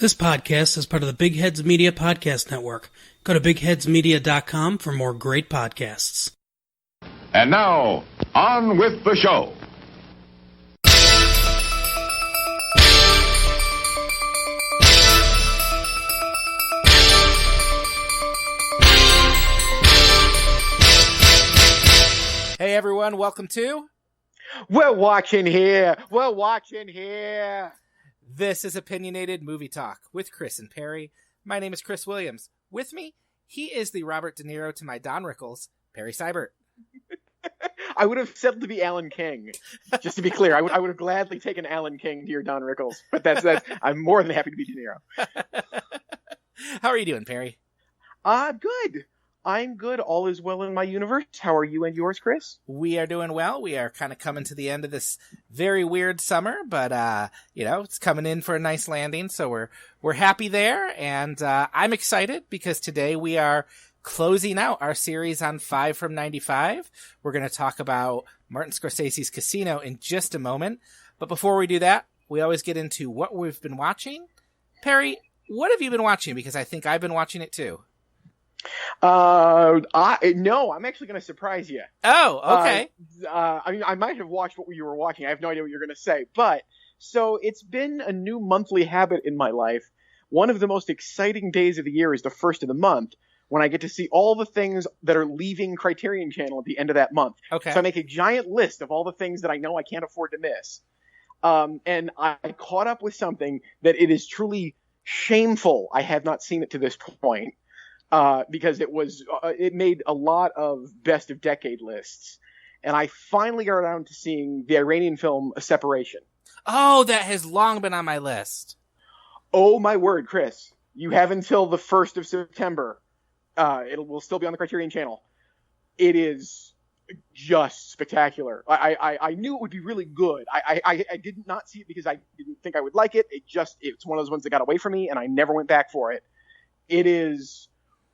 This podcast is part of the Big Heads Media Podcast Network. Go to bigheadsmedia.com for more great podcasts. And now, on with the show. Hey everyone, welcome to We're watching here. This is Opinionated Movie Talk with Chris and Perry. My name is Chris Williams. With me, he is the Robert De Niro to my Don Rickles, Perry Seibert. I would have settled to be Alan King. Just to be clear, I would have gladly taken Alan King to your Don Rickles. But that's I'm more than happy to be De Niro. How are you doing, Perry? Good. I'm good. All is well in my universe. How are you and yours, Chris? We are doing well. We are kind of coming to the end of this very weird summer, but it's coming in for a nice landing, so we're happy there, and I'm excited because today we are closing out our series on 5 from 95. We're going to talk about Martin Scorsese's Casino in just a moment, but before we do that, we always get into what we've been watching. Perry, what have you been watching? Because I think I've been watching it too. No, I'm actually going to surprise you. Oh, okay. I might have watched what you were watching. I have no idea what you're going to say. But, so it's been a new monthly habit in my life. One of the most exciting days of the year is the first of the month, when I get to see all the things that are leaving Criterion Channel at the end of that month. Okay. So I make a giant list of all the things that I know I can't afford to miss. And I caught up with something that it is truly shameful I have not seen it to this point. Because it made a lot of best of decade lists. And I finally got around to seeing the Iranian film, A Separation. Oh, that has long been on my list. Oh my word, Chris. You have until the 1st of September. It will still be on the Criterion Channel. It is just spectacular. I knew it would be really good. I did not see it because I didn't think I would like it. It's one of those ones that got away from me and I never went back for it. It is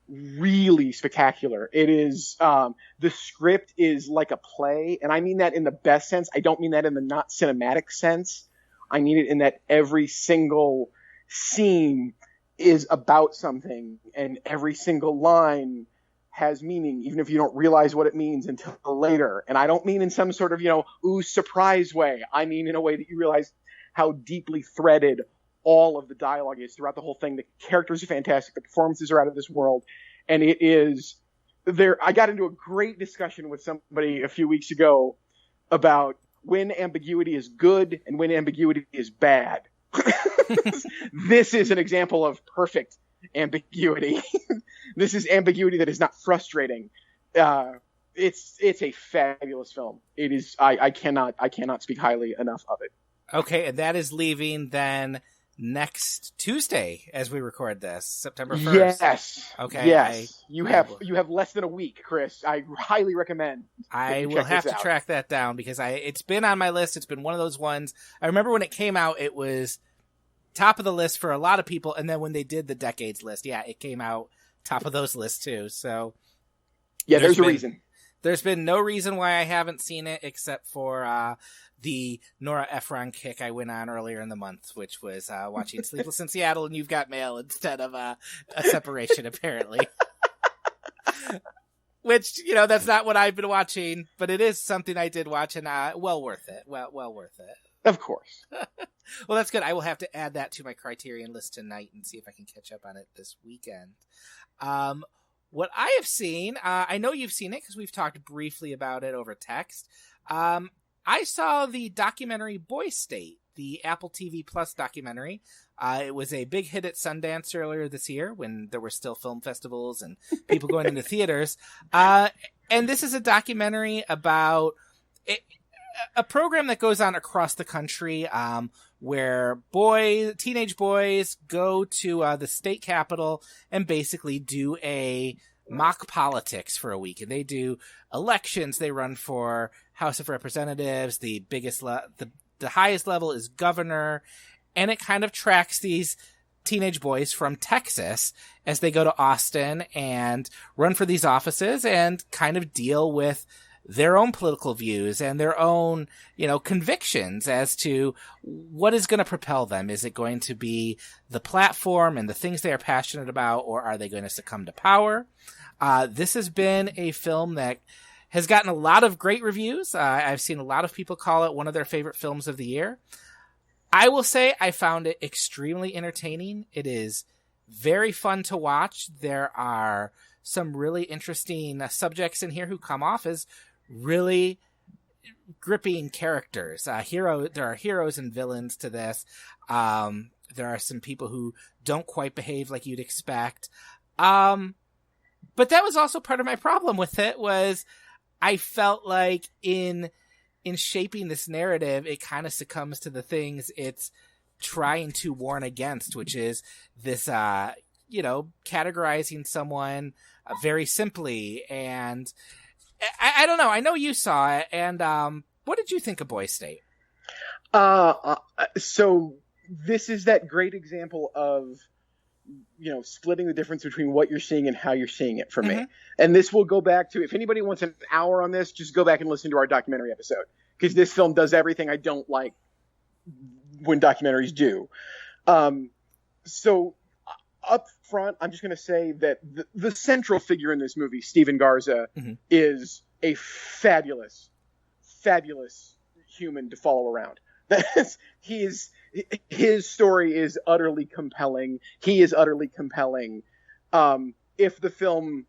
really spectacular. It is, the script is like a play, and I mean that in the best sense. I don't mean that in the not cinematic sense. I mean it in that every single scene is about something, and every single line has meaning, even if you don't realize what it means until later. And I don't mean in some sort of, surprise way. I mean in a way that you realize how deeply threaded all of the dialogue is throughout the whole thing. The characters are fantastic. The performances are out of this world. And it is there. I got into a great discussion with somebody a few weeks ago about when ambiguity is good and when ambiguity is bad. This is an example of perfect ambiguity. This is ambiguity that is not frustrating. It's a fabulous film. It is. I cannot speak highly enough of it. Okay. And that is leaving then next Tuesday as we record this, September 1st. Yes. Okay. Yes. You have less than a week, Chris. I highly recommend. I will have to track that down because it's been on my list. It's been one of those ones. I remember when it came out, it was top of the list for a lot of people. And then when they did the decades list, it came out top of those lists too. So yeah, there's a reason. There's been no reason why I haven't seen it except for, the Nora Ephron kick I went on earlier in the month, which was watching Sleepless in Seattle and You've Got Mail instead of A Separation, apparently. Which, that's not what I've been watching, but it is something I did watch, and well worth it. Well worth it. Of course. Well, that's good. I will have to add that to my Criterion list tonight and see if I can catch up on it this weekend. What I have seen, I know you've seen it because we've talked briefly about it over text. I saw the documentary Boy State, the Apple TV Plus documentary. It was a big hit at Sundance earlier this year when there were still film festivals and people going into theaters. And this is a documentary about a program that goes on across the country where teenage boys go to the state capitol and basically do a mock politics for a week. And they do elections. They run for House of Representatives. The biggest, the highest level is governor. And it kind of tracks these teenage boys from Texas as they go to Austin and run for these offices and kind of deal with their own political views and their own, convictions as to what is going to propel them. Is it going to be the platform and the things they are passionate about, or are they going to succumb to power? This has been a film that has gotten a lot of great reviews. I've seen a lot of people call it one of their favorite films of the year. I will say I found it extremely entertaining. It is very fun to watch. There are some really interesting subjects in here who come off as really gripping characters. There are heroes and villains to this. There are some people who don't quite behave like you'd expect. But that was also part of my problem with it, was I felt like in shaping this narrative, it kind of succumbs to the things it's trying to warn against, which is this, categorizing someone very simply. And I don't know. I know you saw it. And what did you think of Boy State? So this is that great example of, splitting the difference between what you're seeing and how you're seeing it for me. And this will go back to, if anybody wants an hour on this, just go back and listen to our documentary episode, because this film does everything I don't like when documentaries do. So up front, I'm just going to say that the central figure in this movie, Steven Garza, is a fabulous, fabulous human to follow around. His story is utterly compelling. He is utterly compelling. If the film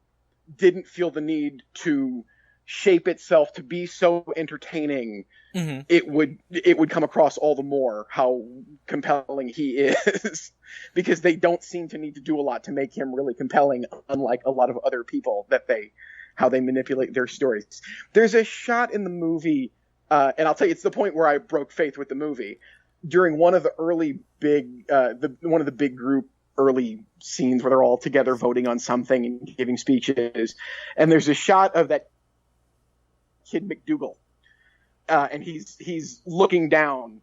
didn't feel the need to shape itself to be so entertaining, it would come across all the more how compelling he is, because they don't seem to need to do a lot to make him really compelling, unlike a lot of other people how they manipulate their stories. There's a shot in the movie, and I'll tell you, it's the point where I broke faith with the movie. During one of the early one of the big group early scenes where they're all together voting on something and giving speeches, and there's a shot of that kid McDougal, and he's looking down,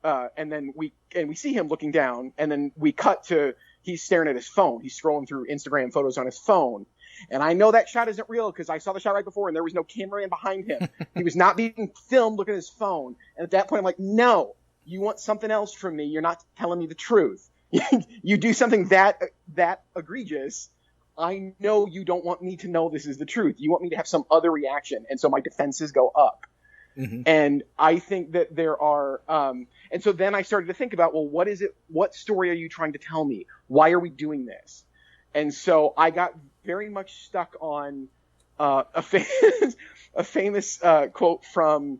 and then we see him looking down, and then we cut to he's staring at his phone. He's scrolling through Instagram photos on his phone. And I know that shot isn't real because I saw the shot right before and there was no cameraman behind him. He was not being filmed looking at his phone. And at that point, I'm like, no, you want something else from me. You're not telling me the truth. You do something that egregious. I know you don't want me to know this is the truth. You want me to have some other reaction. And so my defenses go up. And I think that there are, and so then I started to think about, well, what story are you trying to tell me? Why are we doing this? And so I got very much stuck on a famous quote from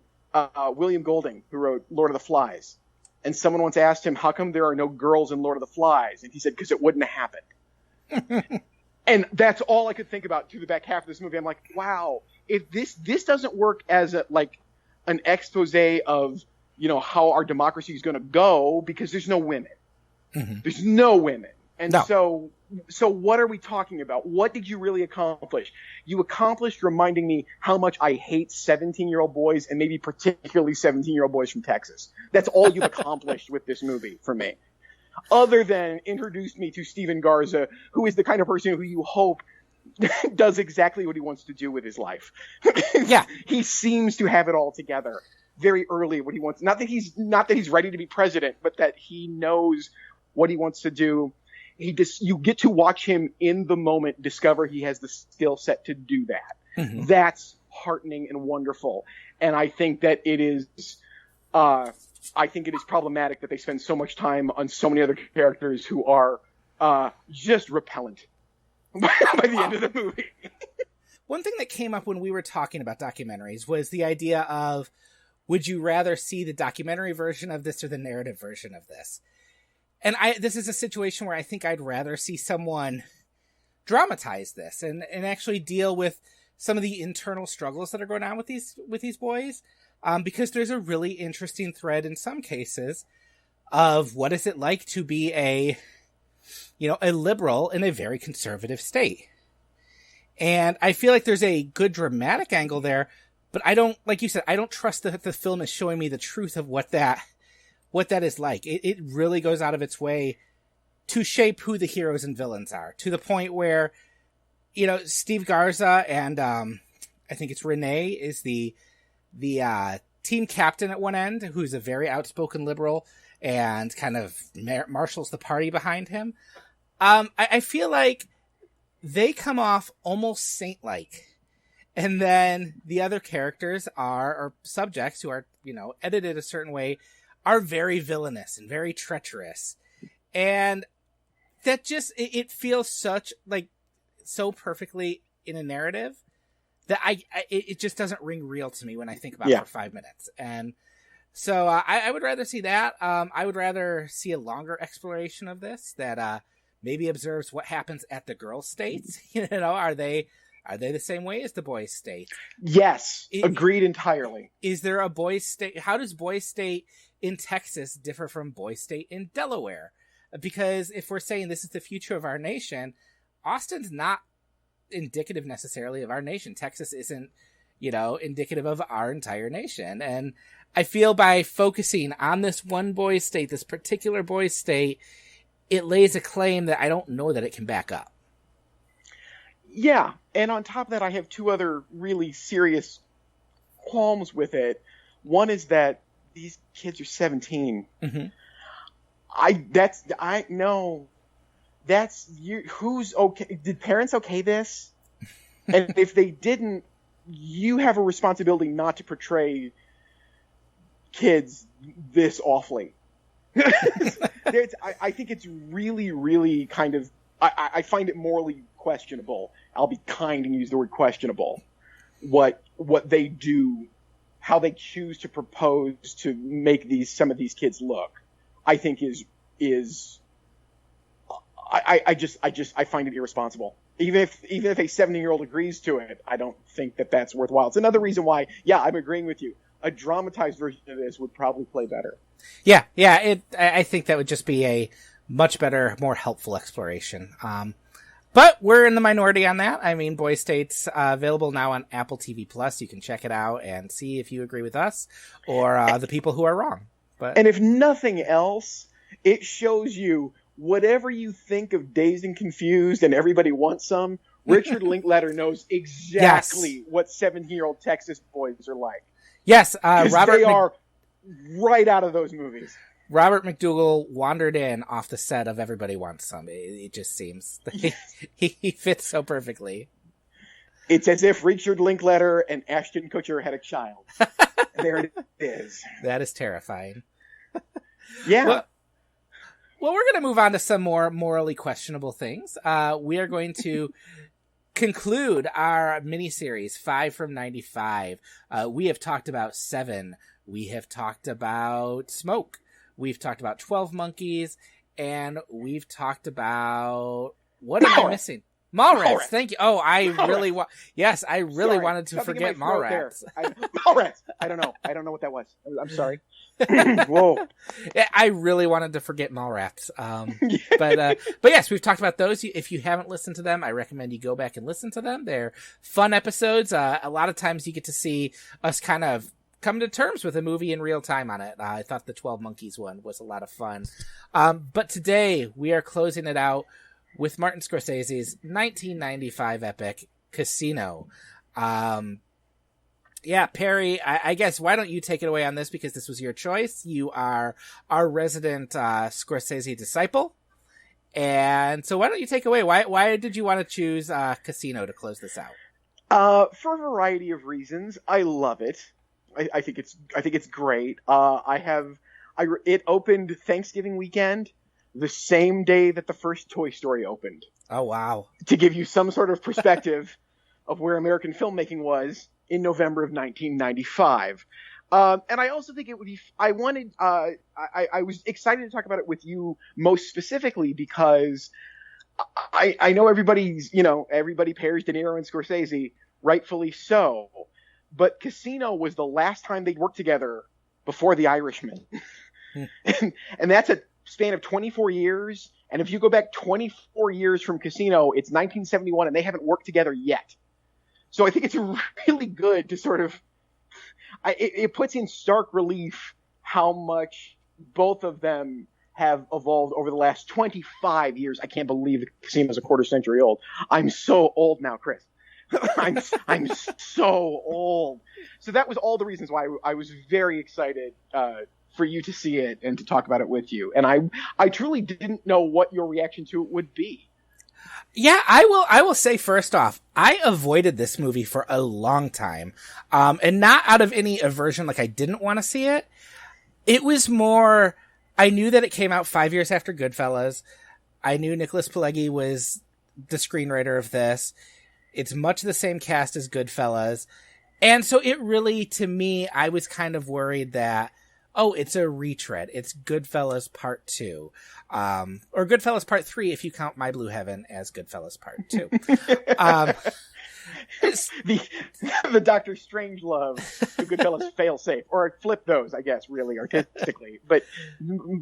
William Golding, who wrote Lord of the Flies. And someone once asked him, how come there are no girls in Lord of the Flies? And he said, because it wouldn't have happened. And that's all I could think about through the back half of this movie. I'm like, wow, if this doesn't work as an expose of, how our democracy is going to go, because there's no women. There's no women. And so what are we talking about? What did you really accomplish? You accomplished reminding me how much I hate 17-year-old boys, and maybe particularly 17-year-old boys from Texas. That's all you've accomplished with this movie for me. Other than introduced me to Steven Garza, who is the kind of person who you hope does exactly what he wants to do with his life. Yeah. He seems to have it all together very early, what he wants. Not that he's ready to be president, but that he knows what he wants to do. You get to watch him in the moment discover he has the skill set to do that. That's heartening and wonderful. And I think that it is problematic that they spend so much time on so many other characters who are just repellent by the end of the movie. One thing that came up when we were talking about documentaries was the idea of, would you rather see the documentary version of this or the narrative version of this? And this is a situation where I think I'd rather see someone dramatize this and actually deal with some of the internal struggles that are going on with these boys. Because there's a really interesting thread in some cases of what is it like to be a liberal in a very conservative state. And I feel like there's a good dramatic angle there, but I don't, like you said, I don't trust that the film is showing me the truth of what that is like. It really goes out of its way to shape who the heroes and villains are, to the point where, Steve Garza and, I think it's Renee is the team captain at one end, who's a very outspoken liberal and kind of marshals the party behind him. I feel like they come off almost saint-like. And then the other characters or subjects who are, edited a certain way are very villainous and very treacherous. And that just, it feels so perfectly in a narrative that it just doesn't ring real to me when I think about it for 5 minutes. And so I would rather see that. I would rather see a longer exploration of this that maybe observes what happens at the girl states. Are they the same way as the boys state? Yes, agreed entirely. Is there a boys state? How does boys state in Texas differ from boys state in Delaware? Because if we're saying this is the future of our nation, Austin's not indicative necessarily of our nation. Texas isn't, indicative of our entire nation. And I feel by focusing on this one boys state, this particular boys state, it lays a claim that I don't know that it can back up. Yeah, and on top of that, I have two other really serious qualms with it. One is that these kids are 17. Mm-hmm. Who's okay? Did parents okay this? And if they didn't, you have a responsibility not to portray kids this awfully. I think it's really, really kind of, I find it morally questionable. I'll be kind and use the word questionable. What they do, how they choose to propose to make some of these kids look, I think is I find it irresponsible. Even if a 17-year-old agrees to it, I don't think that that's worthwhile. It's another reason why, I'm agreeing with you. A dramatized version of this would probably play better. Yeah. I think that would just be a much better, more helpful exploration. But we're in the minority on that. I mean, Boy State's available now on Apple TV Plus. You can check it out and see if you agree with us or the people who are wrong. And if nothing else, it shows you whatever you think of Dazed and Confused and Everybody Wants Some, Richard Linklater knows exactly what 17-year-old Texas boys are like. Yes, they are right out of those movies. Robert McDougall wandered in off the set of Everybody Wants Some. It just seems he fits so perfectly. It's as if Richard Linklater and Ashton Kutcher had a child. There it is. That is terrifying. Yeah. Well, we're going to move on to some more morally questionable things. We are going to conclude our miniseries, 5 from 95. We have talked about 7. We have talked about Smoke. We've talked about 12 Monkeys. And we've talked about... What am I missing? Mallrats. Thank you. Oh, I really wanted to forget Mallrats. Mallrats. I don't know what that was. I'm sorry. Whoa. I really wanted to forget Mallrats. But yes, we've talked about those. If you haven't listened to them, I recommend you go back and listen to them. They're fun episodes. A lot of times you get to see us kind of come to terms with a movie in real time on it. I thought the 12 Monkeys one was a lot of fun. But today we are closing it out with Martin Scorsese's 1995 epic Casino. Perry, I guess why don't you take it away on this, because this was your choice. You are our resident Scorsese disciple. And so why don't you take away? Why did you want to choose Casino to close this out? For a variety of reasons. I love it. I think it's great. It opened Thanksgiving weekend, the same day that the first Toy Story opened. Oh, wow. To give you some sort of perspective of where American filmmaking was in November of 1995. And I also think it would be, I was excited to talk about it with you most specifically because I know everybody pairs De Niro and Scorsese, rightfully so, but Casino was the last time they'd worked together before The Irishman. and that's a span of 24 years. And if you go back 24 years from Casino, it's 1971 and they haven't worked together yet. So I think it's really good to sort of, it puts in stark relief how much both of them have evolved over the last 25 years. I can't believe Casino's a quarter century old. I'm so old now, Chris. I'm so old. So that was all the reasons why I was very excited for you to see it and to talk about it with you. And I truly didn't know what your reaction to it would be. Yeah, I will say first off, I avoided this movie for a long time. And not out of any aversion, like I didn't want to see it. It was more, I knew that it came out 5 years after Goodfellas. I knew Nicholas Pileggi was the screenwriter of this. It's much the same cast as Goodfellas. And so it really, to me, I was kind of worried that, oh, it's a retread. It's Goodfellas Part 2. Or Goodfellas Part 3 if you count My Blue Heaven as Goodfellas Part 2. The Dr. Strangelove to Goodfellas fail-safe. Or flip those, I guess, really, artistically. But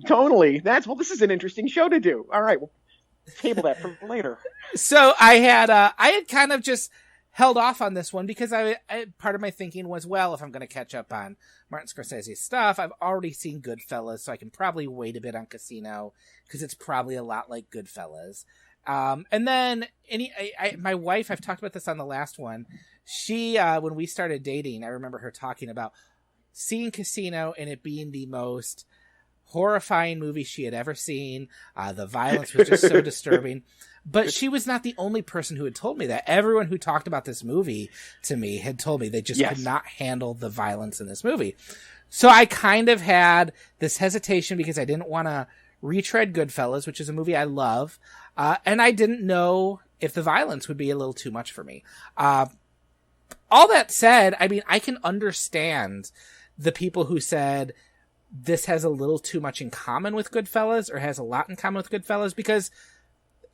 tonally, this is an interesting show to do. All right, we'll table that for later. So I had kind of just held off on this one because I part of my thinking was, well, if I'm going to catch up on Martin Scorsese's stuff, I've already seen Goodfellas, so I can probably wait a bit on Casino because it's probably a lot like Goodfellas. And then my wife, I've talked about this on the last one. She, when we started dating, I remember her talking about seeing Casino and it being the most horrifying movie she had ever seen. The violence was just so disturbing. But she was not the only person who had told me that. Everyone who talked about this movie to me had told me they just could not handle the violence in this movie. So I kind of had this hesitation because I didn't want to retread Goodfellas, which is a movie I love. And I didn't know if the violence would be a little too much for me. All that said, I mean, I can understand the people who said this has a little too much in common with Goodfellas or has a lot in common with Goodfellas because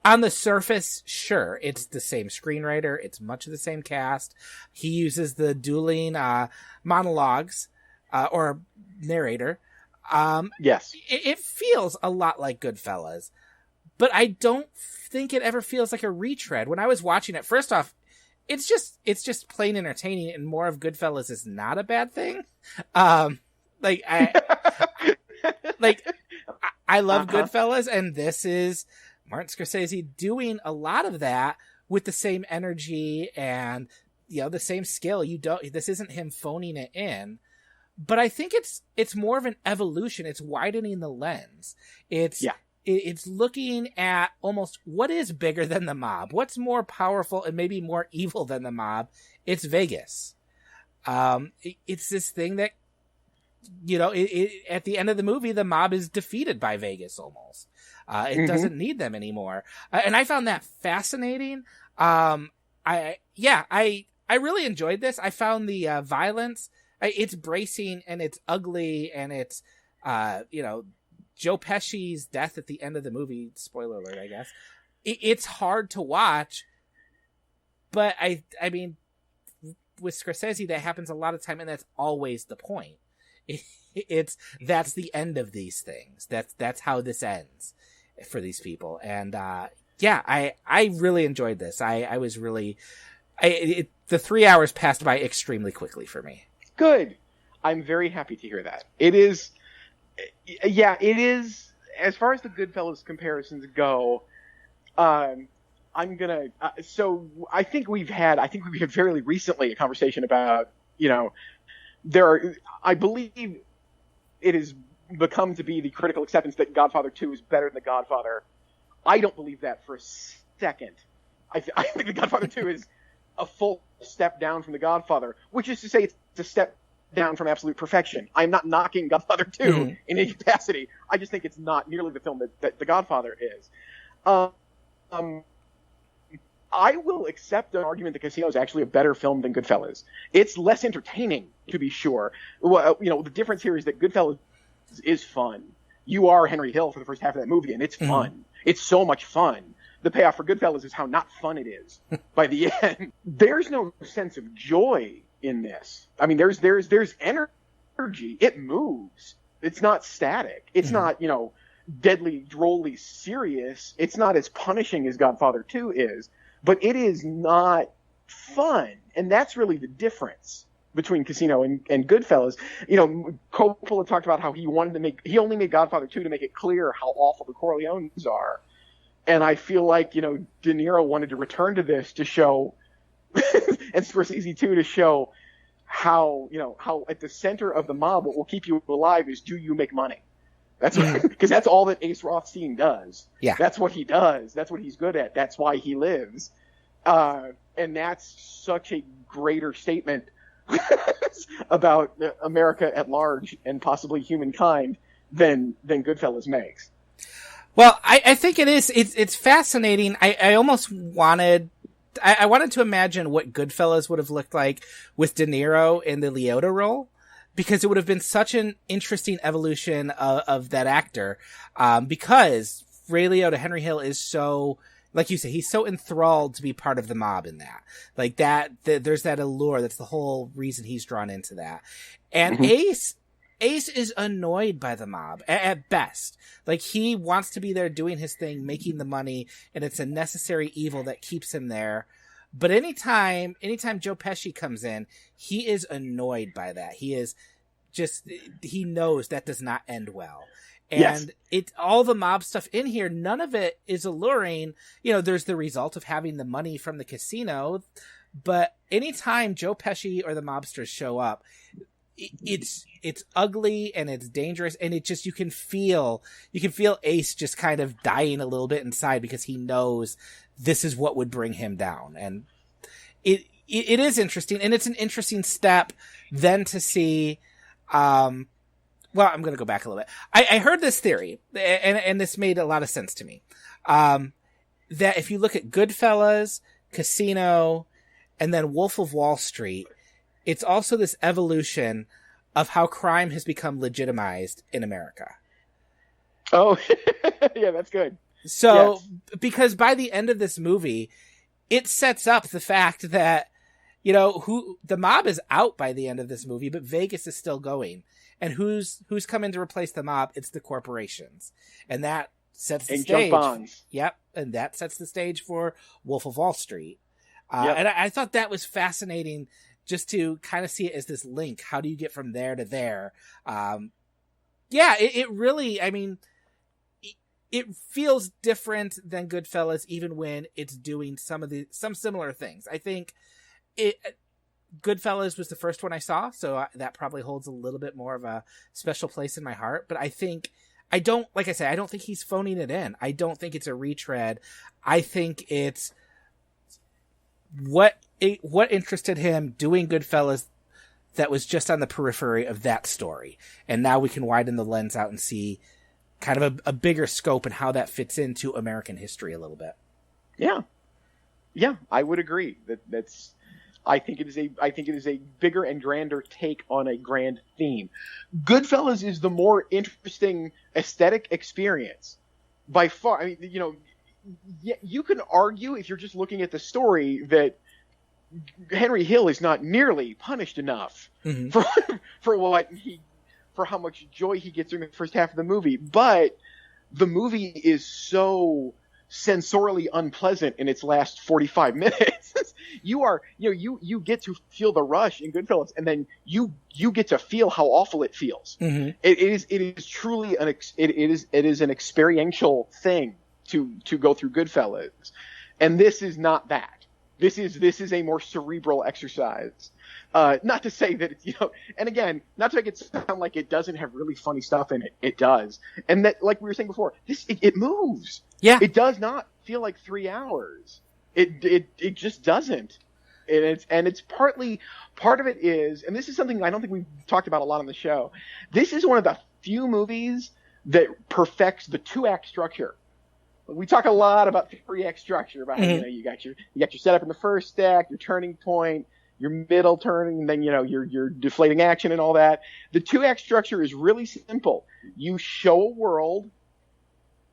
on the surface, sure, it's the same screenwriter. It's much of the same cast. He uses the dueling monologues or narrator. Yes. It feels a lot like Goodfellas, but I don't think it ever feels like a retread. When I was watching it, first off, it's just plain entertaining, and more of Goodfellas is not a bad thing. I love Goodfellas, and this is Martin Scorsese doing a lot of that with the same energy and, the same skill. This isn't him phoning it in, but I think it's more of an evolution. It's widening the lens. It's looking at almost what is bigger than the mob, what's more powerful and maybe more evil than the mob. It's Vegas. It's this thing that, at the end of the movie, the mob is defeated by Vegas almost. It doesn't need them anymore. And I found that fascinating. I really enjoyed this. I found the violence, it's bracing and it's ugly and it's, Joe Pesci's death at the end of the movie, spoiler alert, I guess. It's hard to watch, but I mean, with Scorsese, that happens a lot of time, and that's always the point. That's the end of these things. That's how this ends for these people. And I really enjoyed this. I was really the 3 hours passed by extremely quickly for me. Good. I'm very happy to hear that. It is, as far as the Goodfellas comparisons go, I'm gonna, so I think we've had fairly recently a conversation about, I believe it has become to be the critical acceptance that Godfather 2 is better than The Godfather. I don't believe that for a second. I think The Godfather 2 is a full step down from The Godfather, which is to say it's a step down from absolute perfection. I'm not knocking Godfather 2 in any capacity. I just think it's not nearly the film that The Godfather is. I will accept an argument that Casino is actually a better film than Goodfellas. It's less entertaining, to be sure. Well, the difference here is that Goodfellas is fun. You are Henry Hill for the first half of that movie, and it's fun. It's so much fun. The payoff for Goodfellas is how not fun it is by the end. There's no sense of joy in this. I mean, there's energy. It moves. It's not static. It's not, deadly, drolly serious. It's not as punishing as Godfather 2 is, but it is not fun. And that's really the difference between Casino and Goodfellas. Coppola talked about how he only made Godfather 2 to make it clear how awful the Corleones are. And I feel like, De Niro wanted to return to this to show and Scorsese too, to show how at the center of the mob, what will keep you alive is, do you make money? That's because that's all that Ace Rothstein does. Yeah. That's what he does. That's what he's good at. That's why he lives. And that's such a greater statement about America at large and possibly humankind than Goodfellas makes. Well, I think it is. It's fascinating. I almost wanted. I wanted to imagine what Goodfellas would have looked like with De Niro in the Liotta role, because it would have been such an interesting evolution of that actor. Because Ray Liotta, Henry Hill, is so, like you say, he's so enthralled to be part of the mob in that. Like there's that allure. That's the whole reason he's drawn into that. And Ace is annoyed by the mob at best. Like, he wants to be there doing his thing, making the money, and it's a necessary evil that keeps him there. But anytime Joe Pesci comes in, he is annoyed by that. He knows that does not end well. And all the mob stuff in here, none of it is alluring. There's the result of having the money from the casino, but anytime Joe Pesci or the mobsters show up, it's ugly and it's dangerous, and it just, you can feel Ace just kind of dying a little bit inside, because he knows this is what would bring him down. And it is interesting, and it's an interesting step then to see. Well, I'm going to go back a little bit. I heard this theory, and this made a lot of sense to me. That if you look at Goodfellas, Casino, and then Wolf of Wall Street, it's also this evolution of how crime has become legitimized in America. Oh, yeah, that's good. So, because by the end of this movie, it sets up the fact that, the mob is out by the end of this movie, but Vegas is still going. And who's coming to replace the mob? It's the corporations. And that sets the stage. Junk bonds. Yep. And that sets the stage for Wolf of Wall Street. And I thought that was fascinating, just to kind of see it as this link. How do you get from there to there? It really, it feels different than Goodfellas, even when it's doing some similar things. I think Goodfellas was the first one I saw, so that probably holds a little bit more of a special place in my heart. But I don't think he's phoning it in. I don't think it's a retread. I think it's what interested him doing Goodfellas that was just on the periphery of that story. And now we can widen the lens out and see kind of a bigger scope and how that fits into American history a little bit. Yeah, I would agree. I think it is a bigger and grander take on a grand theme. Goodfellas is the more interesting aesthetic experience by far. You can argue, if you're just looking at the story, that Henry Hill is not nearly punished enough for how much joy he gets during the first half of the movie. But the movie is so sensorially unpleasant in its last 45 minutes. You get to feel the rush in Goodfellas, and then you get to feel how awful it feels. It is truly an experiential thing to go through Goodfellas, and this is not that. This is a more cerebral exercise. Not to say that it's, and again, not to make it sound like it doesn't have really funny stuff in it. It does. And that, like we were saying before, it moves. Yeah. It does not feel like 3 hours. It just doesn't. And it's part of it is, and this is something I don't think we've talked about a lot on the show. This is one of the few movies that perfects the 2-act structure. We talk a lot about the 3-act structure, about how, you got your setup in the first act, your turning point, your middle turning, and then your deflating action and all that. The 2-act structure is really simple. You show a world,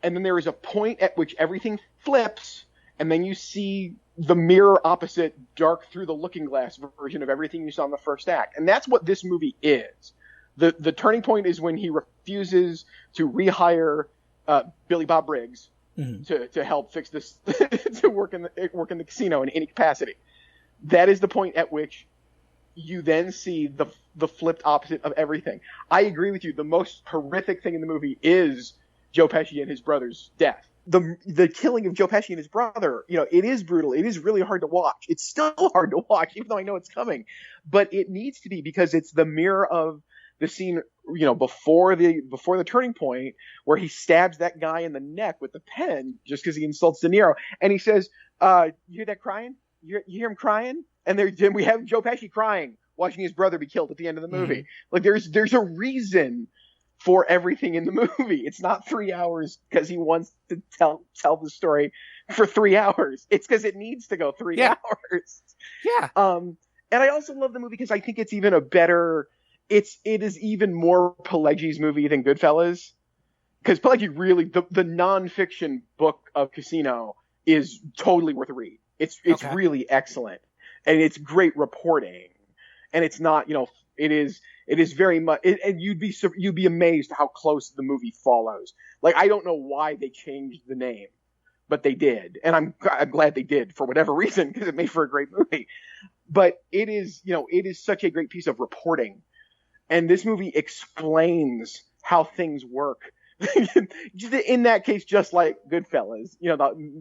and then there is a point at which everything flips, and then you see the mirror opposite dark through the looking glass version of everything you saw in the first act. And that's what this movie is. The turning point is when he refuses to rehire Billy Bob Briggs to help fix this, to work in the casino in any capacity. That is the point at which you then see the flipped opposite of everything. I agree with you. The most horrific thing in the movie is Joe Pesci and his brother's death. the killing of Joe Pesci and his brother, it is brutal. It is really hard to watch. It's still hard to watch, even though I know it's coming. But it needs to be, because it's the mirror of the scene, before the turning point, where he stabs that guy in the neck with the pen just because he insults De Niro, and he says, "You hear that crying? You hear him crying?" And then we have Joe Pesci crying, watching his brother be killed at the end of the movie. Mm-hmm. Like there's a reason for everything in the movie. It's not 3 hours because he wants to tell the story for 3 hours. It's because it needs to go 3 hours. Yeah. And I also love the movie because I think it's even a better. It is even more Pileggi's movie than Goodfellas, because Pileggi really the nonfiction book of Casino is totally worth a read. It's really excellent, and it's great reporting, and it's not it is very much, and you'd be amazed how close the movie follows. Like, I don't know why they changed the name, but they did, and I'm glad they did for whatever reason, because it made for a great movie. But it is such a great piece of reporting, and this movie explains how things work. In that case, just like Goodfellas,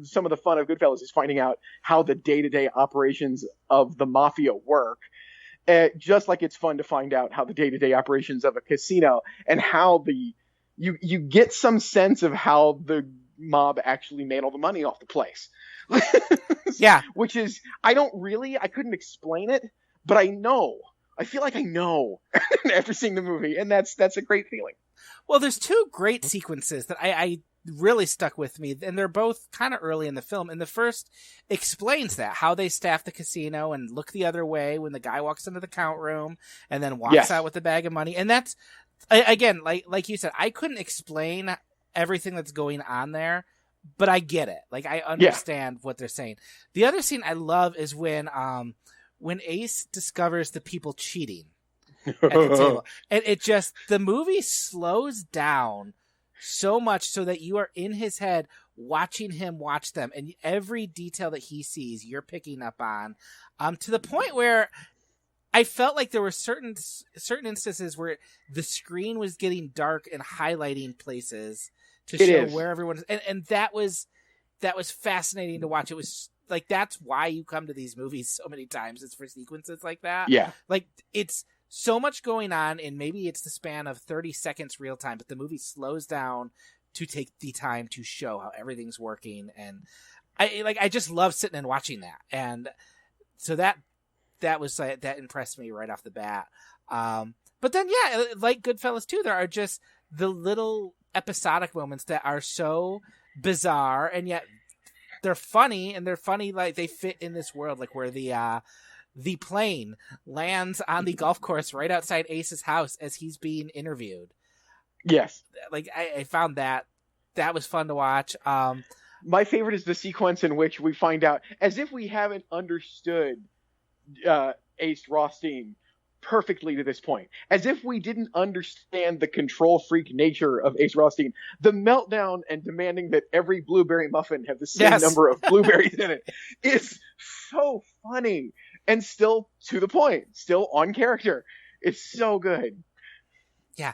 some of the fun of Goodfellas is finding out how the day-to-day operations of the mafia work. Just like it's fun to find out how the day-to-day operations of a casino, and how you get some sense of how the mob actually made all the money off the place. Yeah. Which is, I couldn't explain it, but I know. I feel like I know after seeing the movie, and that's a great feeling. Well, there's two great sequences that I really stuck with me, and they're both kind of early in the film. And the first explains that, how they staff the casino and look the other way when the guy walks into the count room and then walks out with the bag of money. And that's, again, like you said, I couldn't explain everything that's going on there, but I get it. Like, I understand what they're saying. The other scene I love is when Ace discovers the people cheating at the table. And the movie slows down so much so that you are in his head watching him watch them, and every detail that he sees you're picking up on, to the point where I felt like there were certain instances where the screen was getting dark and highlighting places to show where everyone is, and that was fascinating to watch. It was like, that's why you come to these movies so many times. It's for sequences like that. Yeah, like, it's so much going on, and maybe it's the span of 30 seconds real time, but the movie slows down to take the time to show how everything's working. And I just love sitting and watching that. And so that was that impressed me right off the bat. But then, like Goodfellas too, there are just the little episodic moments that are so bizarre, and yet they're funny, and they're funny like they fit in this world, like where the plane lands on the golf course right outside Ace's house as he's being interviewed. Yes. Like, I found that was fun to watch. My favorite is the sequence in which we find out, as if we haven't understood Ace Rothstein perfectly to this point, as if we didn't understand the control freak nature of Ace Rothstein, the meltdown and demanding that every blueberry muffin have the same number of blueberries in it is so funny. And still to the point, still on character. It's so good. Yeah.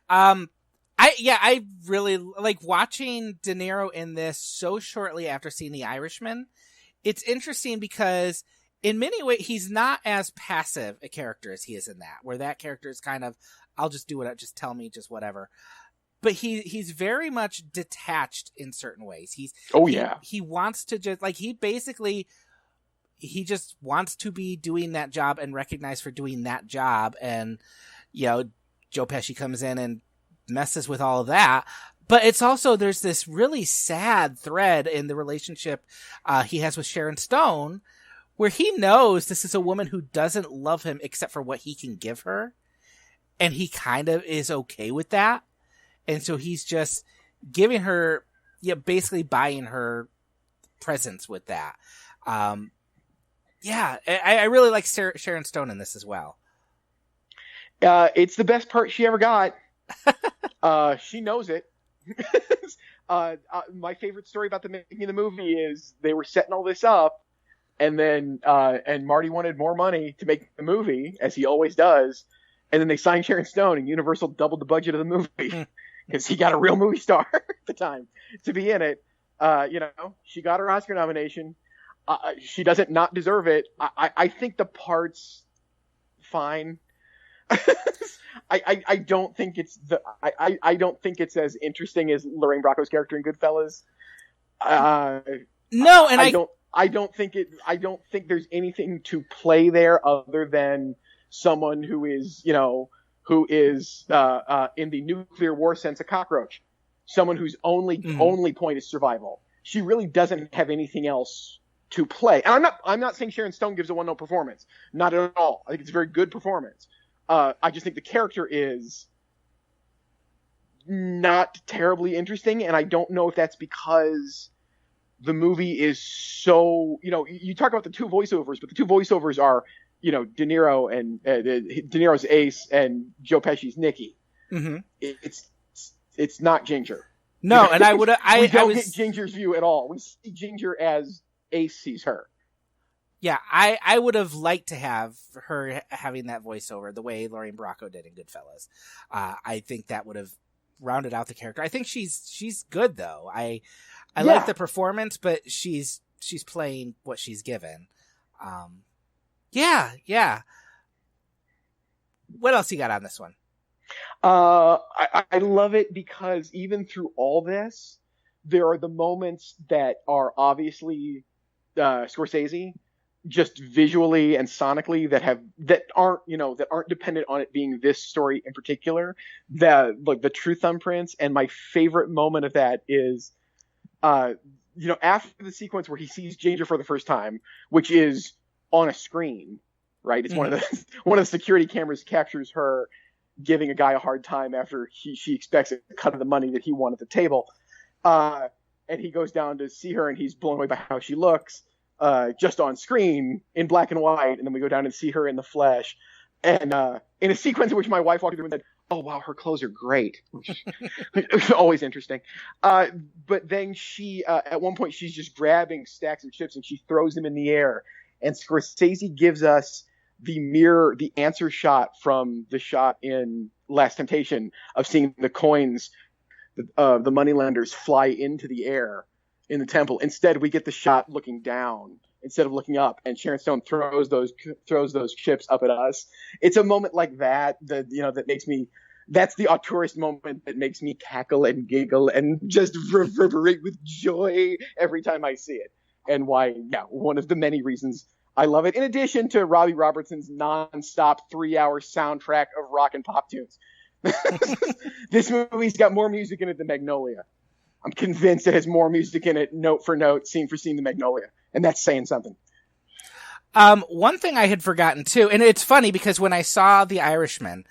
I really like watching De Niro in this so shortly after seeing The Irishman. It's interesting because in many ways he's not as passive a character as he is in that, where that character is kind of, I'll just do it, just tell me, just whatever. But he's very much detached in certain ways. He wants to just, like, he just wants to be doing that job and recognized for doing that job. And, Joe Pesci comes in and messes with all of that. But it's also, there's this really sad thread in the relationship he has with Sharon Stone, where he knows this is a woman who doesn't love him except for what he can give her. And he kind of is okay with that. And so he's just giving her, basically buying her presents with that. I really like Sharon Stone in this as well. It's the best part she ever got. She knows it. My favorite story about the making of the movie is they were setting all this up, and then and Marty wanted more money to make the movie, as he always does, and then they signed Sharon Stone, and Universal doubled the budget of the movie because he got a real movie star at the time to be in it. She got her Oscar nomination. She doesn't not deserve it. I think the part's fine. I don't think it's I don't think it's as interesting as Lorraine Bracco's character in Goodfellas. No, and I don't think there's anything to play there other than someone who is in the nuclear war sense a cockroach, someone whose only point is survival. She really doesn't have anything else to play. And I'm not saying Sharon Stone gives a 1-note performance. Not at all. I think it's a very good performance. I just think the character is not terribly interesting, and I don't know if that's because the movie is so, you talk about the two voiceovers, but the two voiceovers are, De Niro and De Niro's Ace and Joe Pesci's Nicky. Mm-hmm. It's not Ginger. No, and we don't get Ginger's view at all. We see Ginger as Ace sees her. Yeah, I would have liked to have her having that voiceover the way Lorraine Bracco did in Goodfellas. I think that would have rounded out the character. I think she's good though. I like the performance, but she's playing what she's given. Yeah. What else you got on this one? I love it because even through all this, there are the moments that are obviously Scorsese, just visually and sonically that aren't dependent on it being this story in particular. The true thumbprints, and my favorite moment of that is after the sequence where he sees Ginger for the first time, which is on a screen, right? It's one of the security cameras captures her giving a guy a hard time after she expects a cut of the money that he won at the table. And he goes down to see her and he's blown away by how she looks, just on screen in black and white. And then we go down and see her in the flesh. And in a sequence in which my wife walked in the room and said, "Oh, wow, her clothes are great." Always interesting. But then she, at one point, she's just grabbing stacks of chips and she throws them in the air. And Scorsese gives us the answer shot from the shot in Last Temptation of seeing the coins, the moneylenders fly into the air in the temple. Instead, we get the shot looking down instead of looking up, and Sharon Stone throws those chips up at us. It's a moment like that that makes me. That's the auteurist moment that makes me cackle and giggle and just reverberate with joy every time I see it. And one of the many reasons I love it, in addition to Robbie Robertson's non-stop 3-hour soundtrack of rock and pop tunes. This movie's got more music in it than Magnolia. I'm convinced it has more music in it, note for note, scene for scene, than Magnolia. And that's saying something. One thing I had forgotten too, and it's funny because when I saw The Irishman,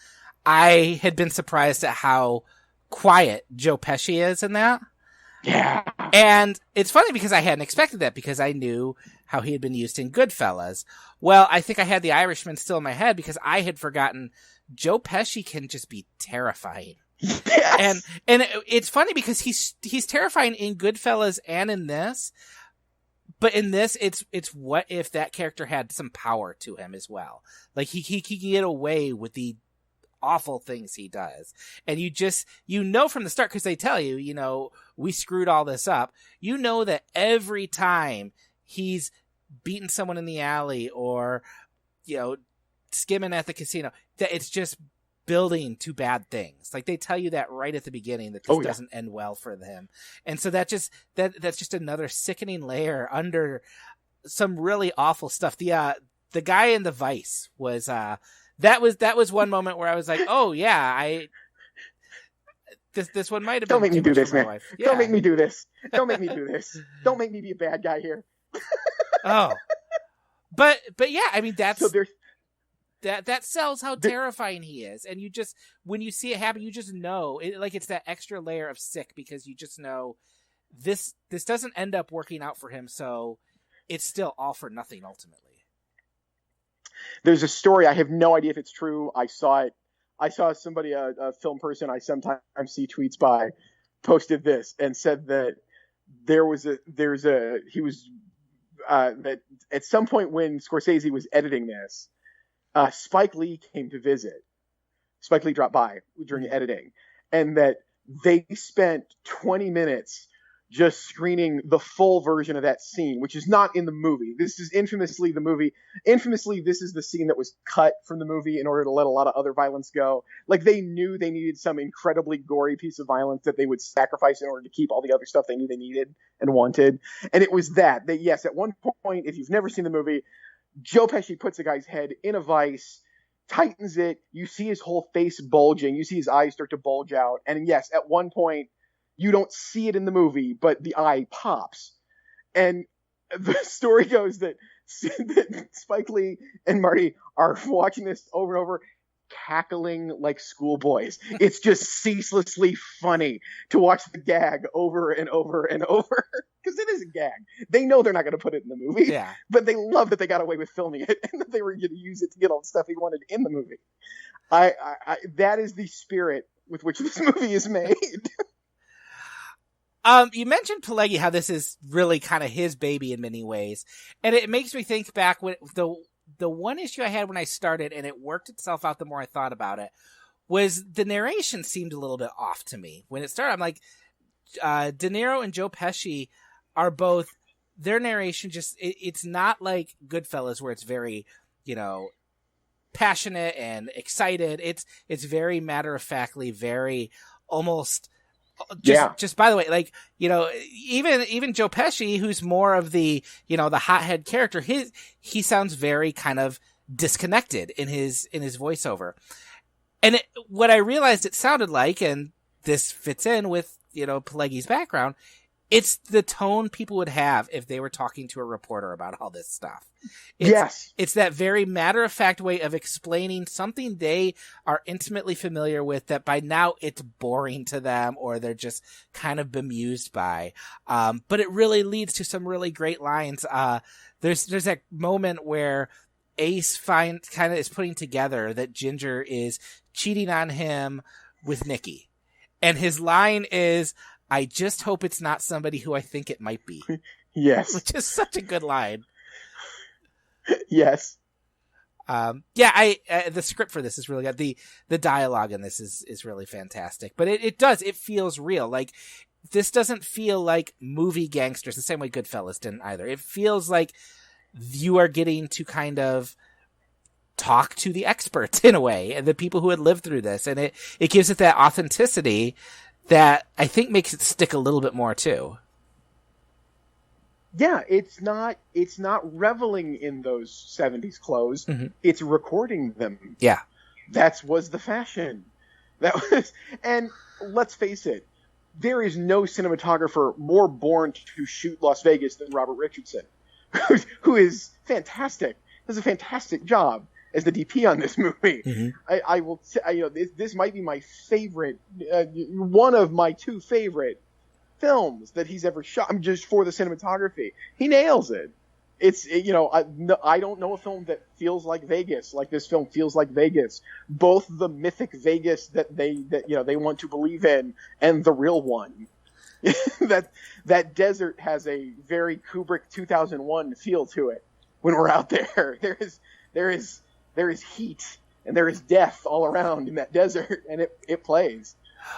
I had been surprised at how quiet Joe Pesci is in that. Yeah. And it's funny because I hadn't expected that because I knew how he had been used in Goodfellas. Well, I think I had The Irishman still in my head because I had forgotten Joe Pesci can just be terrifying. Yes. And it's funny because he's terrifying in Goodfellas and in this. But in this, it's what if that character had some power to him as well. Like he can get away with the awful things he does. And you from the start, because they tell you, we screwed all this up. You know that every time he's beaten someone in the alley or, skimming at the casino, that it's just building to bad things. Like they tell you that right at the beginning that this doesn't end well for him. And so that's just another sickening layer under some really awful stuff. The guy in the Vice was, that was one moment where I was like, oh yeah, this one might have been. Don't make me do this, man. Yeah. Don't make me do this. Don't make me do this. Don't make me be a bad guy here. Oh, but yeah, I mean that's so there's. That sells how terrifying he is, and when you see it happen, you just know it's that extra layer of sick because you just know this doesn't end up working out for him, so it's still all for nothing ultimately. There's a story, I have no idea if it's true. I saw somebody, a film person I sometimes see tweets by, posted this and said that that at some point when Scorsese was editing this, Spike Lee came to visit. Spike Lee dropped by during the editing, and that they spent 20 minutes just screening the full version of that scene, which is not in the movie. This is infamously the movie. Infamously, this is the scene that was cut from the movie in order to let a lot of other violence go. Like, they knew they needed some incredibly gory piece of violence that they would sacrifice in order to keep all the other stuff they knew they needed and wanted. And it was that. Yes, at one point, if you've never seen the movie, Joe Pesci puts a guy's head in a vice, tightens it, you see his whole face bulging, you see his eyes start to bulge out, and yes, at one point, you don't see it in the movie, but the eye pops. And the story goes that Spike Lee and Marty are watching this over and over, cackling like schoolboys. It's just ceaselessly funny to watch the gag over and over and over, because it is a gag. They know they're not going to put it in the movie, but they love that they got away with filming it and that they were going to use it to get all the stuff he wanted in the movie. That is the spirit with which this movie is made. You mentioned Pileggi, how this is really kind of his baby in many ways. And it makes me think back when the one issue I had when I started, and it worked itself out the more I thought about it, was the narration seemed a little bit off to me. When it started, I'm like, De Niro and Joe Pesci are both, their narration just, it's not like Goodfellas where it's very, passionate and excited. It's very matter-of-factly, very almost... Just by the way, like, even Joe Pesci, who's more of the, the hothead character, he sounds very kind of disconnected in his voiceover. And what I realized it sounded like, and this fits in with, Pileggi's background, it's the tone people would have if they were talking to a reporter about all this stuff. It's that very matter-of-fact way of explaining something they are intimately familiar with that by now it's boring to them or they're just kind of bemused by. But it really leads to some really great lines. There's that moment where Ace is putting together that Ginger is cheating on him with Nikki. And his line is, "I just hope it's not somebody who I think it might be." Yes. Which is such a good line. Yes. The script for this is really good. The dialogue in this is really fantastic. But it feels real. Like, this doesn't feel like movie gangsters the same way Goodfellas didn't either. It feels like you are getting to kind of talk to the experts in a way, and the people who had lived through this. And it gives it that authenticity that I think makes it stick a little bit more too. Yeah, it's not reveling in those 70s clothes. Mm-hmm. It's recording them. Yeah. That was the fashion. And let's face it, there is no cinematographer more born to shoot Las Vegas than Robert Richardson, who is fantastic. Does a fantastic job as the DP on this movie. Mm-hmm. I will say, this might be my favorite, one of my two favorite films that he's ever shot. I'm just for the cinematography. He nails it. It's, I don't know a film that feels like Vegas, like this film feels like Vegas. Both the mythic Vegas that they want to believe in and the real one. that desert has a very Kubrick 2001 feel to it when we're out there. There is heat and there is death all around in that desert, and it plays.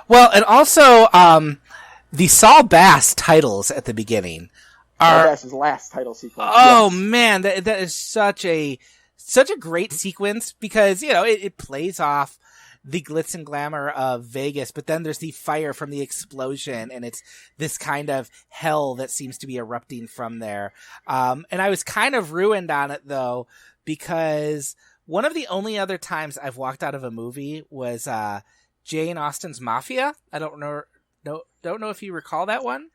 Well, and also, the Saul Bass titles at the beginning are Saul Bass's last title sequence. Oh, yes. Man, that is such a great sequence because, it plays off the glitz and glamour of Vegas, but then there's the fire from the explosion, and it's this kind of hell that seems to be erupting from there. And I was kind of ruined on it, though, because one of the only other times I've walked out of a movie was Jane Austen's Mafia. I don't know if you recall that one.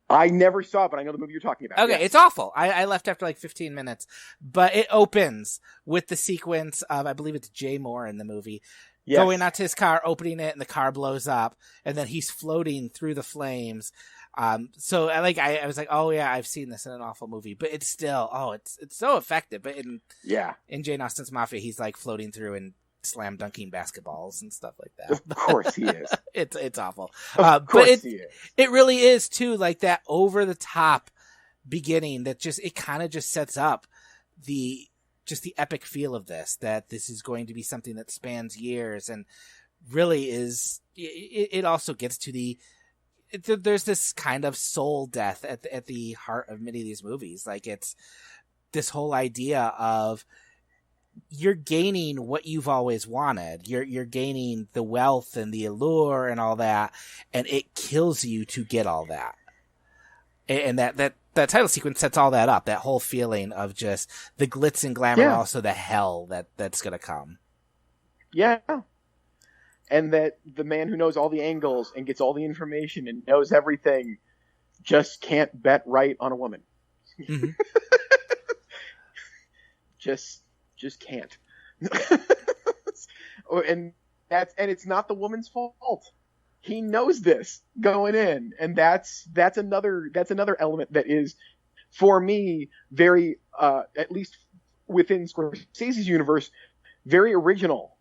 I never saw it, but I know the movie you're talking about. Okay, yes. It's awful. I left after like 15 minutes, but it opens with the sequence of, I believe it's Jay Moore in the movie, going out to his car, opening it, and the car blows up, and then he's floating through the flames. So I was like, oh yeah, I've seen this in an awful movie, but it's still, it's so effective. But in Jane Austen's Mafia, he's like floating through and slam dunking basketballs and stuff like that. Of course he is. It's awful. Of course he is. It really is too, like that over the top beginning that it kind of just sets up the epic feel of this, that this is going to be something that spans years and really is, it also gets to the, there's this kind of soul death at the heart of many of these movies. Like, it's this whole idea of you're gaining what you've always wanted. You're gaining the wealth and the allure and all that, and it kills you to get all that. And that title sequence sets all that up. That whole feeling of just the glitz and glamour, and also the hell that's gonna come. Yeah. And that the man who knows all the angles and gets all the information and knows everything just can't bet right on a woman. Mm-hmm. just can't. and it's not the woman's fault. He knows this going in, and that's another element that is, for me, very at least within Scorsese's universe, very original.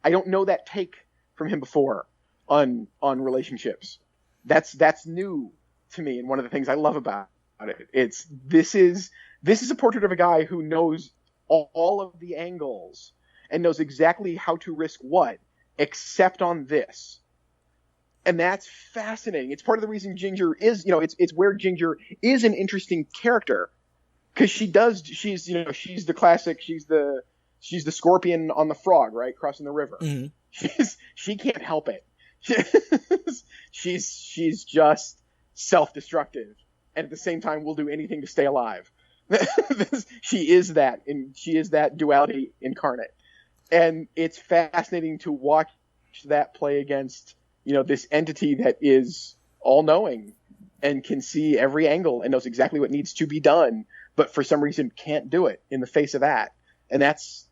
I don't know that take from him before on relationships. That's new to me, and one of the things I love about it. This is a portrait of a guy who knows all of the angles and knows exactly how to risk what, except on this. And that's fascinating. It's part of the reason Ginger is, it's where Ginger is an interesting character, because she's the classic, she's the scorpion on the frog, right, crossing the river. Mm-hmm. She can't help it. She's just self-destructive, and at the same time will do anything to stay alive. She is that duality incarnate, and it's fascinating to watch that play against this entity that is all-knowing and can see every angle and knows exactly what needs to be done, but for some reason can't do it in the face of that. And that's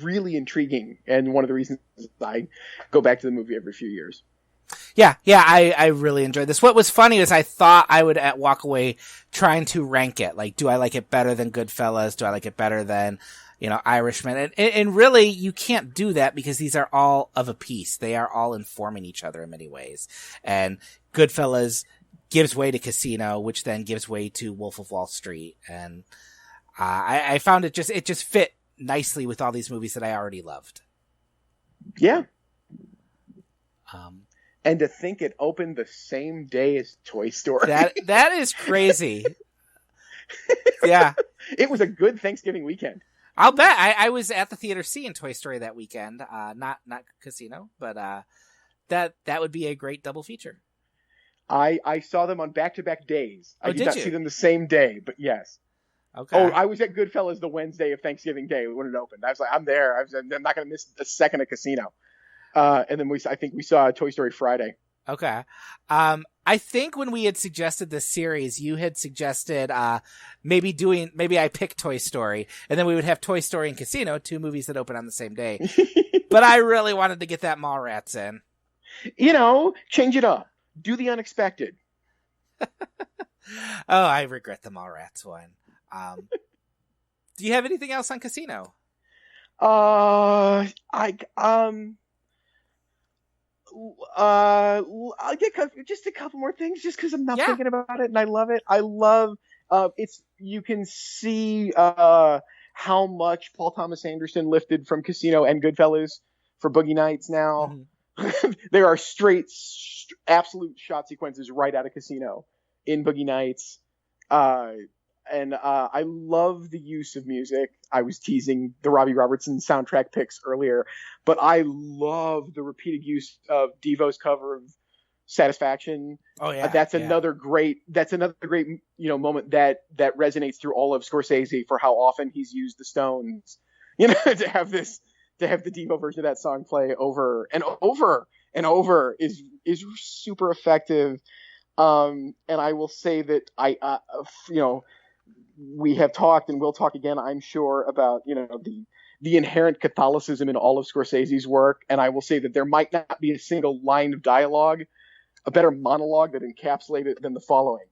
really intriguing, and one of the reasons I go back to the movie every few years. Yeah, I really enjoyed this. What was funny is I thought I would walk away trying to rank it. Like, do I like it better than Goodfellas? Do I like it better than, Irishman? And really, you can't do that because these are all of a piece. They are all informing each other in many ways. And Goodfellas gives way to Casino, which then gives way to Wolf of Wall Street. And I found it just fit nicely with all these movies that I already loved. Yeah. And to think it opened the same day as Toy Story. That is crazy. Yeah. It was a good Thanksgiving weekend. I'll bet. I was at the theater seeing Toy Story that weekend. Not Casino, but that would be a great double feature. I saw them on back-to-back days. I did not you? see them the same day, but yes. Okay. Oh, I was at Goodfellas the Wednesday of Thanksgiving Day when it opened. I was like, I'm there. I'm not going to miss a second of Casino. And then I think we saw Toy Story Friday. Okay. I think when we had suggested this series, you had suggested maybe I pick Toy Story, and then we would have Toy Story and Casino, two movies that open on the same day. But I really wanted to get that Mallrats in. Change it up. Do the unexpected. Oh, I regret the Mallrats one. Do you have anything else on Casino? I'll get just a couple more things, just because I'm not thinking about it, and I love it. I love you can see how much Paul Thomas Anderson lifted from Casino and Goodfellas for Boogie Nights now. Mm-hmm. There are straight absolute shot sequences right out of Casino in Boogie Nights. And I love the use of music. I was teasing the Robbie Robertson soundtrack picks earlier, but I love the repeated use of Devo's cover of Satisfaction. Oh yeah, that's another great moment that resonates through all of Scorsese for how often he's used the Stones. To have the Devo version of that song play over and over and over is super effective. And I will say that we have talked and will talk again, I'm sure, about the inherent Catholicism in all of Scorsese's work, and I will say that there might not be a single line of dialogue, a better monologue that encapsulates it than the following.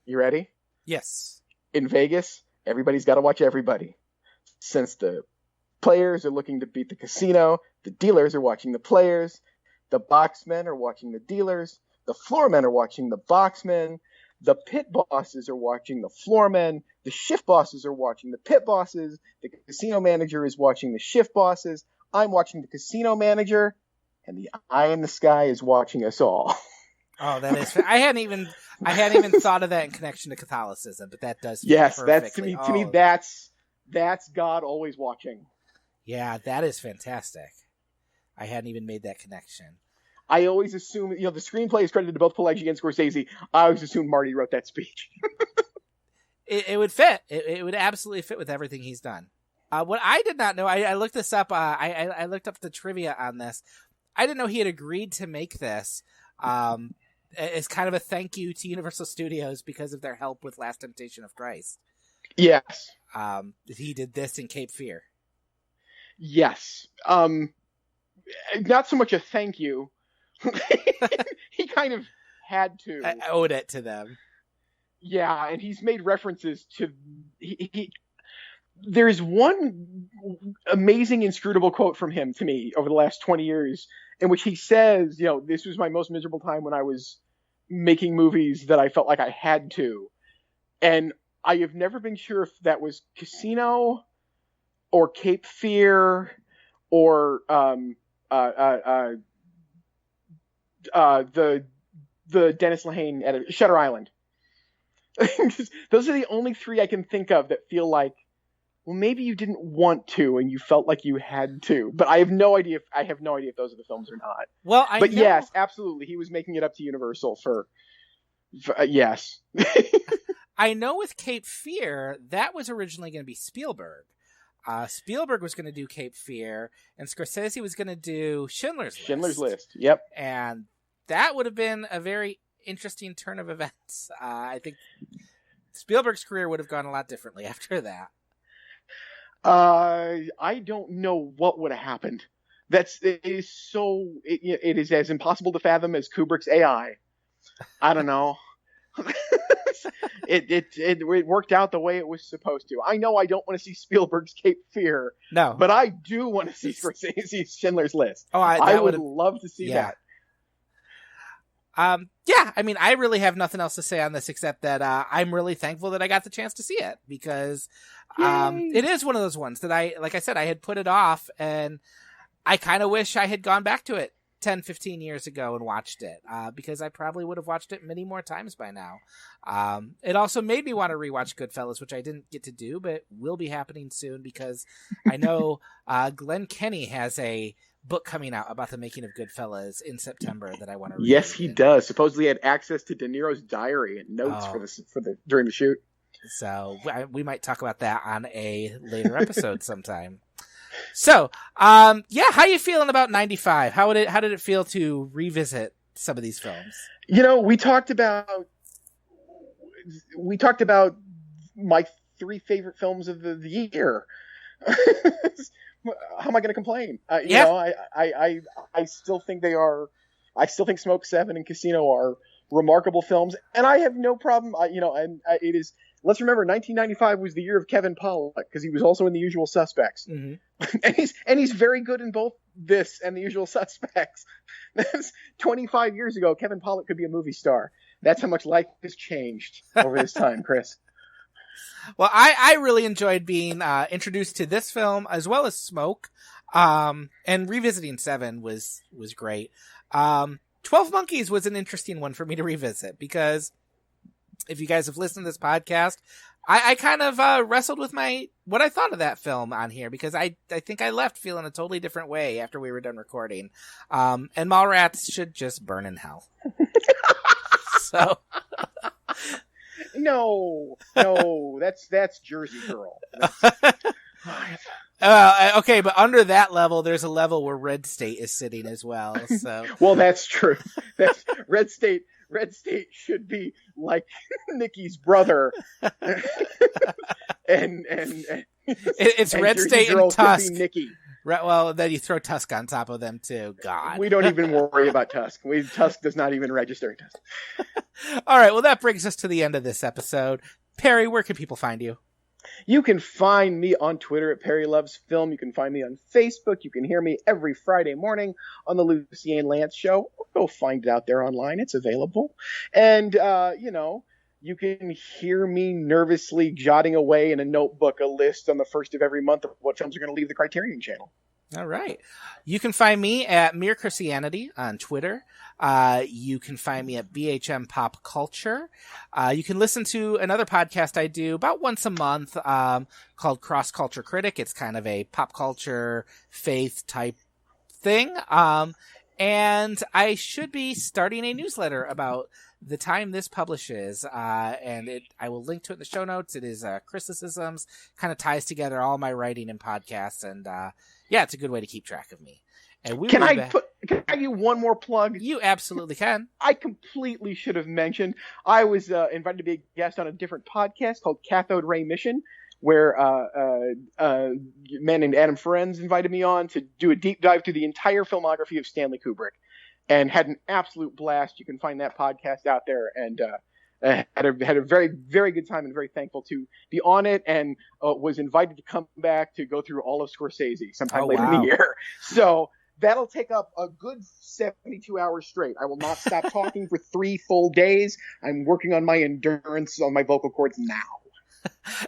You ready? Yes. In Vegas, everybody's got to watch everybody. Since the players are looking to beat the casino, the dealers are watching the players, the boxmen are watching the dealers, the floormen are watching the boxmen, the pit bosses are watching the floormen, the shift bosses are watching the pit bosses, the casino manager is watching the shift bosses, I'm watching the casino manager, and the eye in the sky is watching us all. Oh, that is. I hadn't even thought of that in connection to Catholicism, but that does. Fit Yes, that's perfectly. to me that's God always watching. Yeah, that is fantastic. I hadn't even made that connection. I always assume, the screenplay is credited to both Pileggi and Scorsese. I always assumed Marty wrote that speech. It would fit. It would absolutely fit with everything he's done. What I did not know, I looked this up. I looked up the trivia on this. I didn't know he had agreed to make this as kind of a thank you to Universal Studios because of their help with Last Temptation of Christ. Yes. He did this in Cape Fear. Yes. Not so much a thank you. He kind of had to. I owed it to them. Yeah, and he's made references to there's one amazing inscrutable quote from him to me over the last 20 years in which he says, this was my most miserable time when I was making movies that I felt like I had to. And I have never been sure if that was Casino or Cape Fear or the Dennis Lehane edit, Shutter Island. Those are the only three I can think of that feel like, well, maybe you didn't want to and you felt like you had to. But I have no idea if those are the films or not. Well, yes, absolutely, he was making it up to Universal for yes. I know with Cape Fear that was originally going to be Spielberg. Spielberg was going to do Cape Fear, and Scorsese was going to do Schindler's List. Schindler's List, yep. And that would have been a very interesting turn of events. I think Spielberg's career would have gone a lot differently after that. I don't know what would have happened. It is as impossible to fathom as Kubrick's AI. I don't know. It worked out the way it was supposed to. I know I don't want to see Spielberg's Cape Fear. No. But I do want to see Scorsese's Schindler's List. Oh, I would love to see that. Yeah, I mean, I really have nothing else to say on this except that I'm really thankful that I got the chance to see it because it is one of those ones that like I said, I had put it off and I kind of wish I had gone back to it 10, 15 years ago and watched it because I probably would have watched it many more times by now. It also made me want to rewatch Goodfellas, which I didn't get to do, but will be happening soon because I know Glenn Kenny has a book coming out about the making of Goodfellas in September that I want to read. Yes, he does. Supposedly had access to De Niro's diary and notes during the shoot. So we might talk about that on a later episode sometime. So, how you feeling about 95? How did it feel to revisit some of these films? We talked about my three favorite films of the year. How am I going to complain? I still think they are. I still think Smoke 7 and Casino are remarkable films, and I have no problem. It is. Let's remember, 1995 was the year of Kevin Pollak because he was also in The Usual Suspects, and he's very good in both this and The Usual Suspects. That's 25 years ago. Kevin Pollak could be a movie star. That's how much life has changed over this time, Chris. Well, I really enjoyed being introduced to this film as well as Smoke, and revisiting 7 was great. 12 Monkeys was an interesting one for me to revisit because if you guys have listened to this podcast, I kind of wrestled with what I thought of that film on here because I think I left feeling a totally different way after we were done recording. And Mallrats should just burn in hell. So... No, that's Jersey Girl. Okay, but under that level, there's a level where Red State is sitting as well. So, well, that's true. That's Red State. Red State should be like Nikki's brother, and it's Red Jersey State Girl and Tusk. Could be Nikki. Well, then you throw Tusk on top of them too. God, we don't even worry about Tusk. Tusk does not even register. All right, well, that brings us to the end of this episode. Perry, where can people find you? You can find me on Twitter at Perry Loves Film. You can find me on Facebook. You can hear me every Friday morning on the Lucy Ann Lance Show. Go find it out there online. It's available. And, you can hear me nervously jotting away in a notebook a list on the first of every month of what films are going to leave the Criterion Channel. All right. You can find me at Mere Christianity on Twitter. You can find me at BHM Pop Culture. You can listen to another podcast I do about once a month called Cross Culture Critic. It's kind of a pop culture faith type thing. And I should be starting a newsletter about the time this publishes, and I will link to it in the show notes. It is Criticisms, kind of ties together all my writing and podcasts, and it's a good way to keep track of me. And Can I give you one more plug? You absolutely can. I completely should have mentioned. I was invited to be a guest on a different podcast called Cathode Ray Mission, where a man named Adam Ferenz invited me on to do a deep dive through the entire filmography of Stanley Kubrick, and had an absolute blast. You can find that podcast out there, and had a very, very good time, and very thankful to be on it, and was invited to come back to go through all of Scorsese sometime later in the year. So that'll take up a good 72 hours straight. I will not stop talking for 3 full days. I'm working on my endurance on my vocal cords now.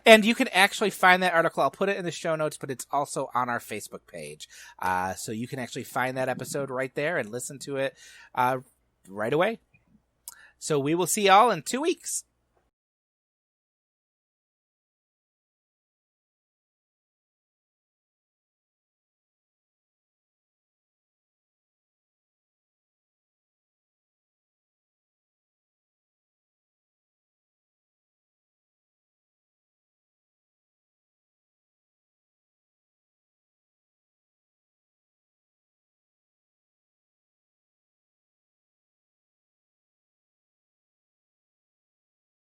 And you can actually find that article. I'll put it in the show notes, but it's also on our Facebook page. So you can actually find that episode right there and listen to it right away. So we will see y'all in 2 weeks.